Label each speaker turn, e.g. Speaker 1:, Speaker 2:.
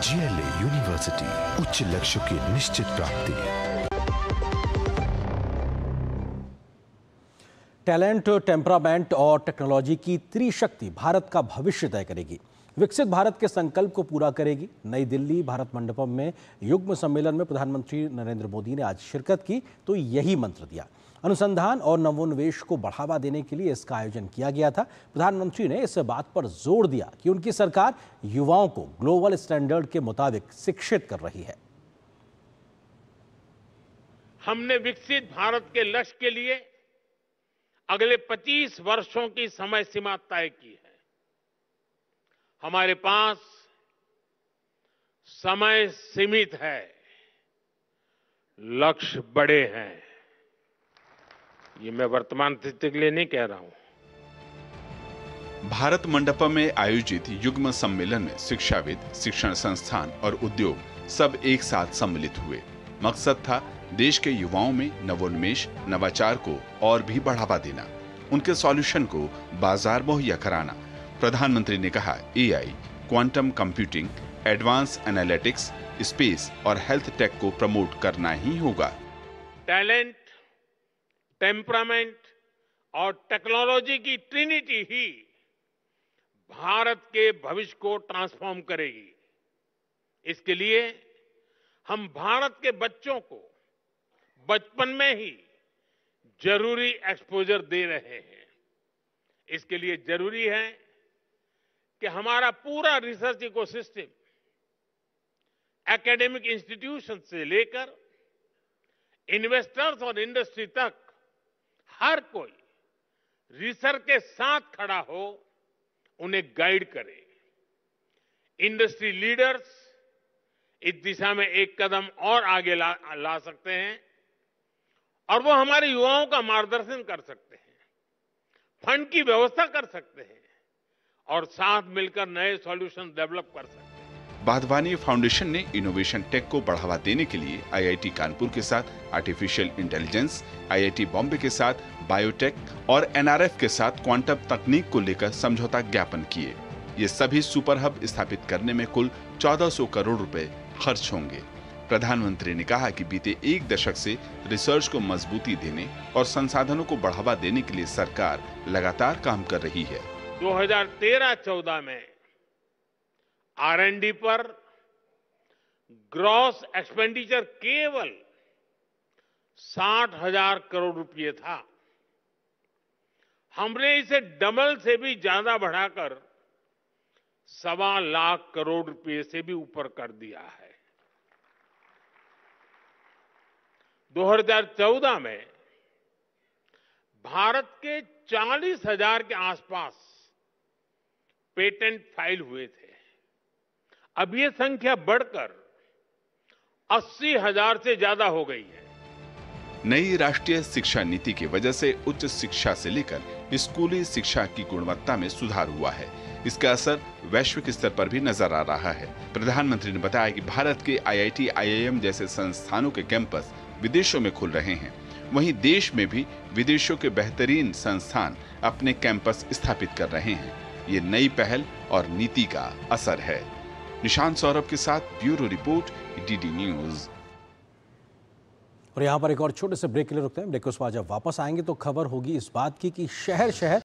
Speaker 1: GLA university, उच्च लक्ष्य की निश्चित प्राप्ति।
Speaker 2: टैलेंट, टेम्परामेंट और टेक्नोलॉजी की त्रिशक्ति भारत का भविष्य तय करेगी, विकसित भारत के संकल्प को पूरा करेगी। नई दिल्ली भारत मंडपम में युग्म सम्मेलन में प्रधानमंत्री नरेंद्र मोदी ने आज शिरकत की तो यही मंत्र दिया। अनुसंधान और नवोन्मेष को बढ़ावा देने के लिए इसका आयोजन किया गया था। प्रधानमंत्री ने इस बात पर जोर दिया कि उनकी सरकार युवाओं को ग्लोबल स्टैंडर्ड के मुताबिक शिक्षित कर रही है।
Speaker 3: हमने विकसित भारत के लक्ष्य के लिए अगले 25 वर्षों की समय सीमा तय की है। हमारे पास समय सीमित है, लक्ष्य बड़े हैं। ये मैं वर्तमान स्थिति के लिए नहीं कह रहा हूं।
Speaker 4: भारत मंडपम में आयोजित युग्म सम्मेलन में शिक्षाविद, शिक्षण संस्थान और उद्योग सब एक साथ सम्मिलित हुए। मकसद था देश के युवाओं में नवोन्मेष, नवाचार को और भी बढ़ावा देना, उनके सॉल्यूशन को बाजार मुहैया कराना। प्रधानमंत्री ने कहा, AI, quantum computing, advance analytics, space और हेल्थ टेक को प्रमोट करना ही होगा।
Speaker 3: टैलेंट, टेम्परामेंट और टेक्नोलॉजी की ट्रिनिटी ही भारत के भविष्य को ट्रांसफॉर्म करेगी। इसके लिए हम भारत के बच्चों को बचपन में ही जरूरी एक्सपोजर दे रहे हैं। इसके लिए जरूरी है कि हमारा पूरा रिसर्च इकोसिस्टम, एकेडमिक इंस्टीट्यूशन से लेकर इन्वेस्टर्स और इंडस्ट्री तक हर कोई रिसर्च के साथ खड़ा हो, उन्हें गाइड करे। इंडस्ट्री लीडर्स इस दिशा में एक कदम और आगे ला सकते हैं और वो हमारे युवाओं का मार्गदर्शन कर सकते हैं, फंड की व्यवस्था कर सकते हैं और साथ मिलकर नए सॉल्यूशन डेवलप कर सकते हैं।
Speaker 4: वाधवानी फाउंडेशन ने इनोवेशन टेक को बढ़ावा देने के लिए आईआईटी कानपुर के साथ आर्टिफिशियल इंटेलिजेंस, आईआईटी बॉम्बे के साथ बायोटेक और एनआरएफ के साथ क्वांटम तकनीक को लेकर समझौता ज्ञापन किए। ये सभी सुपर हब स्थापित करने में कुल 1400 करोड़ रुपए खर्च होंगे। प्रधानमंत्री ने कहा कि बीते एक दशक से रिसर्च को मजबूती देने और संसाधनों को बढ़ावा देने के लिए सरकार लगातार काम कर रही है।
Speaker 3: 2013-14 में R&D पर ग्रॉस एक्सपेंडिचर केवल 60,000 करोड़ रुपए था। हमने इसे डबल से भी ज्यादा बढ़ाकर 1.25 लाख करोड़ रुपए से भी ऊपर कर दिया है। 2014 में भारत के 40,000 के आसपास पेटेंट फाइल हुए थे। अब ये संख्या बढ़कर 80,000 से ज्यादा हो गई है।
Speaker 4: नई राष्ट्रीय शिक्षा नीति की वजह से उच्च शिक्षा से लेकर स्कूली शिक्षा की गुणवत्ता में सुधार हुआ है। इसका असर वैश्विक स्तर पर भी नजर आ रहा है। प्रधानमंत्री ने बताया कि भारत के आईआईटी, आईआईएम जैसे संस्थानों के कैंपस विदेशों में खुल रहे हैं। वहीं देश में भी विदेशों के बेहतरीन संस्थान अपने कैंपस स्थापित कर रहे हैं। ये नई पहल और नीति का असर है। निशांत सौरभ के साथ ब्यूरो रिपोर्ट, डीडी न्यूज।
Speaker 2: और यहाँ पर एक और छोटे से ब्रेक के लिए रुकते हैं। ब्रेक के बाद जब वापस आएंगे तो खबर होगी इस बात की कि शहर शहर